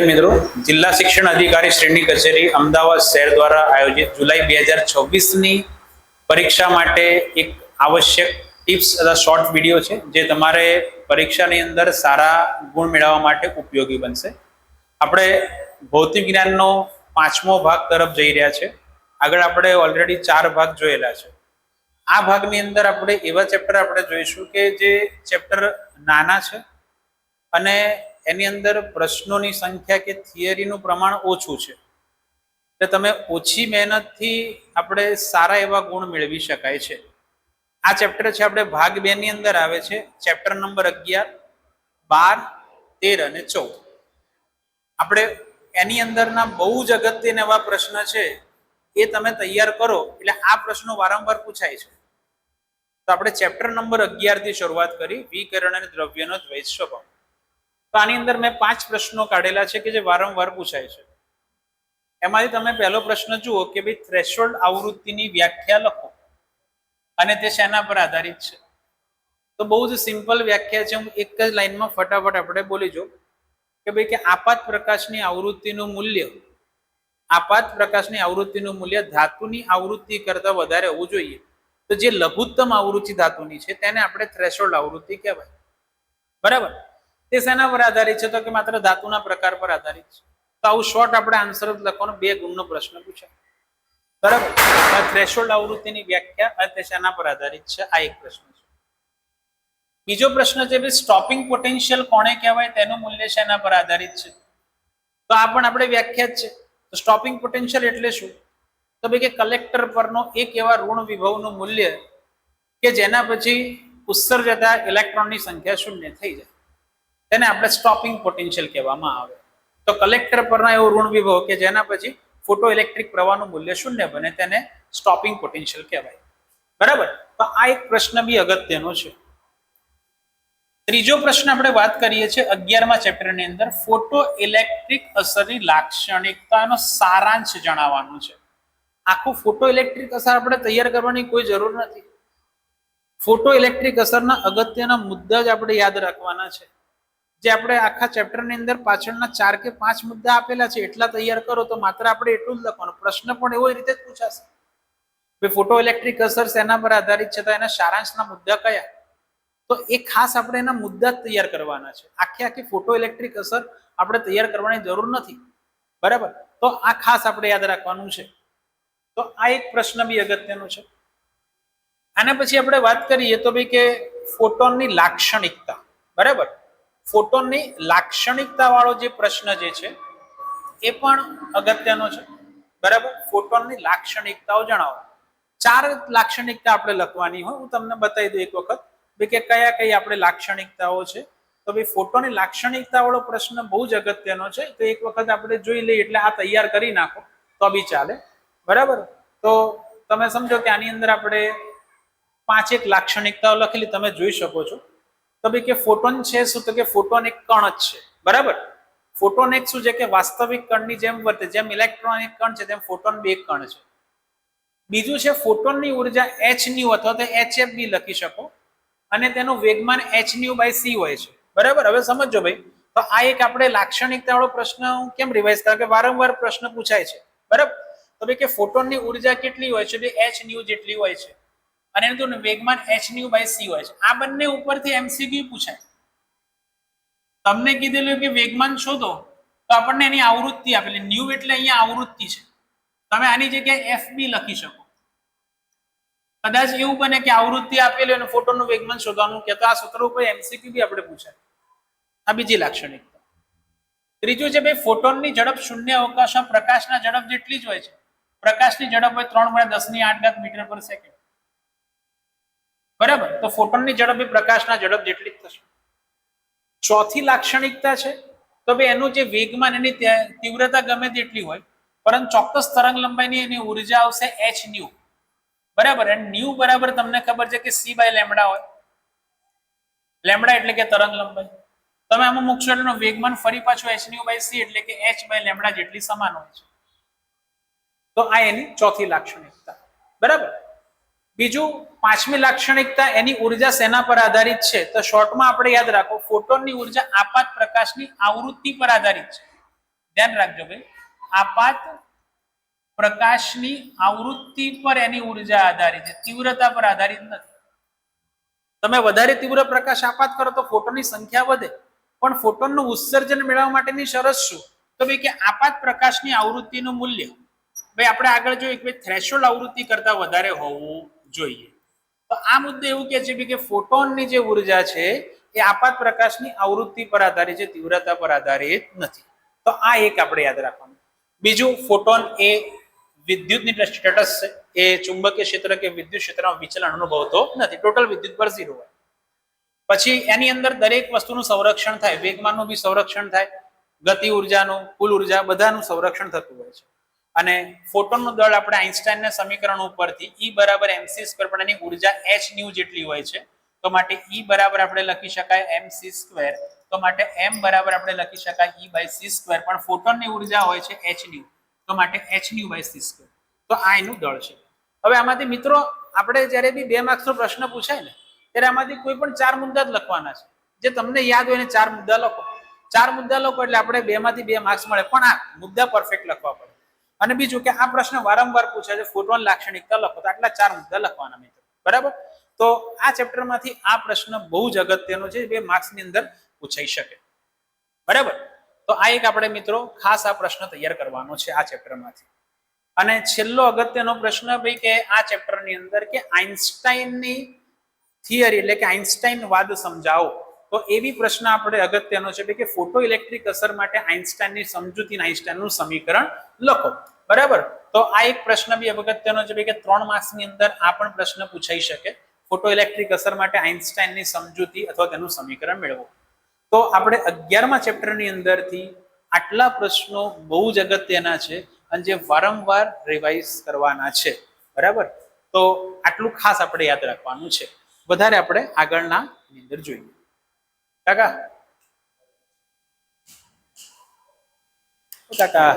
મિત્રો, જિલ્લા શિક્ષણ અધિકારી શ્રેણી કચેરી અમદાવાદ શહેર દ્વારા આયોજિત જુલાઈ 2024ની પરીક્ષા માટે એક આવશ્યક ટિપ્સ અથવા શોર્ટ વિડીયો છે જે તમારે પરીક્ષાની અંદર સારા ગુણ મેળવવા માટે ઉપયોગી બનશે. આપણે ભૌતિક જ્ઞાનનો 5મો ભાગ તરફ જઈ રહ્યા છે. આગળ આપણે ઓલરેડી 4 ભાગ જોયેલા છે. આ ભાગની અંદર આપણે એવા ચેપ્ટર આપણે જોઈશું કે જે ચેપ્ટર નાના છે અને એની અંદર પ્રશ્નોની સંખ્યા કે થિયરીનું પ્રમાણ ઓછું છે. એટલે તમે ઓછી મહેનતથી આપણે સારા એવા ગુણ મેળવી શકાય છે. આ ચેપ્ટર છે આપણે ભાગ 2 ની અંદર આવે છે. ચેપ્ટર નંબર 11, 12, 13 અને 14. આપણે એની અંદરના બહુ જ અગત્યના એવા પ્રશ્ન છે એ તમે તૈયાર કરો એટલે આ પ્રશ્નો વારંવાર પૂછાય છે. તો આપણે ચેપ્ટર નંબર 11 થી શરૂઆત કરી, વિકર્ણ અને દ્રવ્યનો દ્વૈત સ્વભાવ. તો આની અંદર મેં 5 પ્રશ્નો કાઢેલા છે કે જે વારંવાર પૂછાય છે. એમાંથી તમે પહેલો પ્રશ્ન જુઓ કે ભાઈ થ્રેશોલ્ડ આવૃત્તિની વ્યાખ્યા લખો અને તે શેના પર આધારિત છે. તો બહુ જ સિમ્પલ વ્યાખ્યા છે. હું એક જ લાઈનમાં ફટાફટ આપણે બોલી જો કે ભાઈ કે આપાત પ્રકાશની આવૃત્તિનું મૂલ્ય ધાતુની આવૃત્તિ કરતા વધારે હોવું જોઈએ. તો જે લઘુત્તમ આવૃત્તિ ધાતુની છે તેને આપણે થ્રેશોલ્ડ આવૃત્તિ કહેવાય. બરાબર. તે શેના પર આધારિત છે? તો કે માત્ર ધાતુના પ્રકાર પર આધારિત છે. તો આવું શોર્ટ આપણે આન્સર જ લખવાનો, 2 ગુણનો પ્રશ્ન પૂછાય. બરાબર. થ્રેશોલ્ડ આવૃત્તિની વ્યાખ્યા તે શેના પર આધારિત છે? આ એક પ્રશ્ન છે. બીજો પ્રશ્ન છે ભાઈ સ્ટોપિંગ પોટેન્શિયલ કોને કહેવાય, તેનું મૂલ્ય શેના પર આધારિત છે? તો આ પણ આપણે વ્યાખ્યા જ છે. તો સ્ટોપિંગ પોટેન્શિયલ એટલે શું? તો ભાઈ કે કલેક્ટર પરનો એક એવા ઋણ વિભવનું મૂલ્ય કે જેના પછી ઉત્સર્જતા ઇલેક્ટ્રોનની સંખ્યા 0 થઈ જાય, તેને આપણે સ્ટોપિંગ પોટેન્શિયલ કહેવામાં આવે. તો કલેક્ટર પરના એવો ઋણ વિભવ કે જેના પછી ફોટો ઇલેક્ટ્રિક પ્રવાહનું મૂલ્ય 0 બને તેને સ્ટોપિંગ પોટેન્શિયલ કહેવાય. બરાબર. તો આ એક પ્રશ્ન બી અગત્યનો છે. ત્રીજો પ્રશ્ન આપણે વાત કરીએ છીએ 11મા ચેપ્ટરની અંદર ફોટો ઇલેક્ટ્રિક અસરની લાક્ષણિકતાનો સારાંશ જણાવવાનો છે. આખું ફોટો ઇલેક્ટ્રિક અસર આપણે તૈયાર કરવાની કોઈ જરૂર નથી. ફોટો ઇલેક્ટ્રિક અસરના અગત્યના મુદ્દા જ આપણે યાદ રાખવાના છે. જે આપણે આખા ચેપ્ટરની અંદર પાછળના 4 કે 5 મુદ્દા આપેલા છે એટલા તૈયાર કરો તો માત્ર આપણે એટલું જ લખવાનું. પ્રશ્ન પણ એવો રીતે જ પૂછાશે. ફોટો ઇલેક્ટ્રિક અસર શેના પર આધારિત છે, તો એના સારાંશના મુદ્દા કયા? તો એ ખાસ આપણે એના મુદ્દા જ તૈયાર કરવાના છે. આખી ફોટો ઇલેક્ટ્રિક અસર આપણે તૈયાર કરવાની જરૂર નથી. બરાબર. તો આ ખાસ આપણે યાદ રાખવાનું છે. તો આ એક પ્રશ્ન બી અગત્યનો છે. આના પછી આપણે વાત કરીએ તો ભાઈ કે ફોટોનની લાક્ષણિકતા. બરાબર. ફોટોનની લાક્ષણિકતા વાળો જે પ્રશ્ન જે છે એ પણ અગત્યનો છે. બરાબર. ફોટોનની લાક્ષણિકતાઓ જણાવો. 4 લાક્ષણિકતા આપણે લખવાની હોય. હું તમને બતાવી દઉં એક વખત કે કઈ આપણે લાક્ષણિકતાઓ છે. તો ભાઈ ફોટોની લાક્ષણિકતા વાળો પ્રશ્ન બહુ જ અગત્યનો છે. તો એક વખત આપણે જોઈ લઈએ એટલે આ તૈયાર કરી નાખો તો બી ચાલે. બરાબર. તો તમે સમજો કે આની અંદર આપણે 5 લાક્ષણિકતાઓ લખેલી તમે જોઈ શકો છો. તો ભાઈ કે ફોટોન છે શું? તો કે ફોટોન એક કણ જ છે. બરાબર. ફોટોન એક શું છે કે વાસ્તવિક કણની જેમ વર્તે. જેમ ઇલેક્ટ્રોન એક કણ છે તેમ ફોટોન બી એક કણ છે. બીજું છે ફોટોનની ઉર્જા h અથવા તો hf બી લખી શકો અને તેનું વેગમાન h/c હોય છે. બરાબર. હવે સમજો ભાઈ. તો આ એક આપણે લાક્ષણિકતા વાળો પ્રશ્ન હું કેમ રિવાઇઝ કરું કે વારંવાર પ્રશ્ન પૂછાય છે. બરાબર. તો ભાઈ કે ફોટોનની ઉર્જા કેટલી હોય છે? h જેટલી હોય છે અને એનું વેગમાન h/c હોય છે. આ બંને ઉપરથી MCQ પૂછાય. તમને કીધેલું કે વેગમાન શોધો તો આપણને એની આવૃત્તિ આપેલી ન્યુ એટલે અહીંયા આવૃત્તિ છે. તમે આની જગ્યાએ FB લખી શકો. કદાચ એવું બને કે આવૃત્તિ આપેલી અને ફોટોનનું વેગમાન શોધવાનું કે તો આ સૂત્ર ઉપર MCQ બી આપણે પૂછાય. આ બીજી લાક્ષણિકતા. ત્રીજું છે ભાઈ ફોટોનની ઝડપ શૂન્ય અવકાશમાં પ્રકાશના ઝડપ જેટલી જ હોય છે. પ્રકાશની ઝડપ હોય 3 × 10⁸ મીટર/સેકન્ડ. બરાબર. તો ફોટોનની ઝડપ એ પ્રકાશના ઝડપ જેટલી જ થશે. ચોથી લાક્ષણિકતા છે તો ભાઈ એનું જે વેગમાન એની તીવ્રતા ગમે તેટલી હોય પરંતુ ચોક્કસ તરંગ લંબાઈની એની ઉર્જા આવશે h/. બરાબર. અને ન્યુ બરાબર તમને ખબર છે કે c/λ હોય. લેમ્ડા એટલે કે તરંગ લંબાઈ. તમે આમાં મૂકશો એટલે વેગમાન ફરી પાછું h/c એટલે કે h/λ જેટલી સમાન હોય છે. તો આ એની ચોથી લાક્ષણિકતા. બરાબર. બીજું 5મી લાક્ષણિકતા એની ઉર્જા શેના પર આધારિત છે? તો શોર્ટમાં આપણે યાદ રાખો ફોટોનની ઉર્જા આપાત પ્રકાશની આવૃત્તિ પર આધારિત છે. ધ્યાન રાખજો ભાઈ, આપાત પ્રકાશની આવૃત્તિ પર એની ઉર્જા આધારિત છે, તીવ્રતા પર આધારિત નથી. તમે વધારે તીવ્ર પ્રકાશ આપાત કરો તો ફોટોનની સંખ્યા વધે, પણ ફોટોનનું ઉત્સર્જન મેળવવા માટેની શરત શું? તો ભાઈ કે આપાત પ્રકાશની આવૃત્તિનું મૂલ્ય ભાઈ આપણે આગળ જોઈએ કે થ્રેશોલ્ડ આવૃત્તિ કરતા વધારે હોવું જોઈએ. તો આ મુદ્દે એવું કહે છે કે ફોટોનની જે ઉર્જા છે એ આપાત પ્રકાશની આવૃત્તિ પર આધારિત છે, તીવ્રતા પર આધારિત નથી. તો આ એક આપણે યાદ રાખવાનું. બીજું, ફોટોન એ વિદ્યુતની દ્રષ્ટિએ તટસ્થ છે, એ ચુંબકીય ક્ષેત્ર કે વિદ્યુત ક્ષેત્રમાં વિચલન અનુભવતો નથી, ટોટલ વિદ્યુત પર 0 હોય. પછી એની અંદર દરેક વસ્તુનું સંરક્ષણ થાય, વેગમાનનું બી સંરક્ષણ થાય, ગતિ ઉર્જાનું, કુલ ઉર્જા બધાનું સંરક્ષણ થતું હોય છે. અને ફોટોનનું દળ આપણે આઈન્સ્ટાઈનના સમીકરણ ઉપરથી E બરાબર mc² પણ એની ઉર્જા h ન્યુ જેટલી હોય છે, તો માટે E બરાબર આપણે લખી શકાય mc², તો માટે m બરાબર આપણે લખી શકાય E/c², પણ ફોટોનની ઉર્જા હોય છે h ન્યુ, તો માટે h ન્યુ/c². તો આ એનું દળ છે. હવે આમાંથી મિત્રો આપણે જ્યારે બી 2 માર્ક્સનો પ્રશ્ન પૂછાય ને ત્યારે આમાંથી કોઈ પણ 4 મુદ્દા જ લખવાના છે. જે તમને યાદ હોય ને 4 મુદ્દા લખો. 4 મુદ્દા લખો એટલે આપણે 2 માંથી 2 માર્ક્સ મળે, પણ આ મુદ્દા પરફેક્ટ લખવા પડે. અને બીજું કે આ પ્રશ્ન વારંવાર પૂછાય છે, ફોટોન લાક્ષણિકતા લખો, તો આટલા 4 મુદ્દા લખવાના મિત્રો, બરાબર. તો આ ચેપ્ટરમાંથી આ પ્રશ્ન બહુ જ અગત્યનો છે, 2 માર્ક્સની અંદર પૂછાઈ શકે, બરાબર. તો આ એક આપણે મિત્રો ખાસ આ પ્રશ્ન તૈયાર કરવાનો છે આ ચેપ્ટરમાંથી. અને છેલ્લો અગત્યનો પ્રશ્ન ભાઈ કે આ ચેપ્ટરની અંદર કે આઈન્સ્ટાઈનની થિયરી એટલે કે આઈન્સ્ટાઈન વાદ સમજાવો. તો એવી પ્રશ્ન આપણે અગત્યનો છે કે ફોટો ઇલેક્ટ્રિક અસર માટે આઈન્સ્ટાઈનની સમજૂતી, આઈન્સ્ટાઈનનું સમીકરણ લખો, બરાબર. તો આ એક પ્રશ્ન બી અગત્યનો છે કે 3 માર્ક્સની અંદર આ પણ પ્રશ્ન પૂછાઈ શકે, ફોટો ઇલેક્ટ્રિક અસર માટે આઈન્સ્ટાઈનની સમજૂતી અથવા તેનું સમીકરણ મેળવો. તો આપણે 11મા ચેપ્ટરની અંદરથી આટલા પ્રશ્નો બહુ જ અગત્યના છે અને જે વારંવાર રિવાઇઝ કરવાના છે, બરાબર. તો આટલું ખાસ આપણે યાદ રાખવાનું છે. વધારે આપણે આગળના અંદર જોઈએ. કાકા કાકા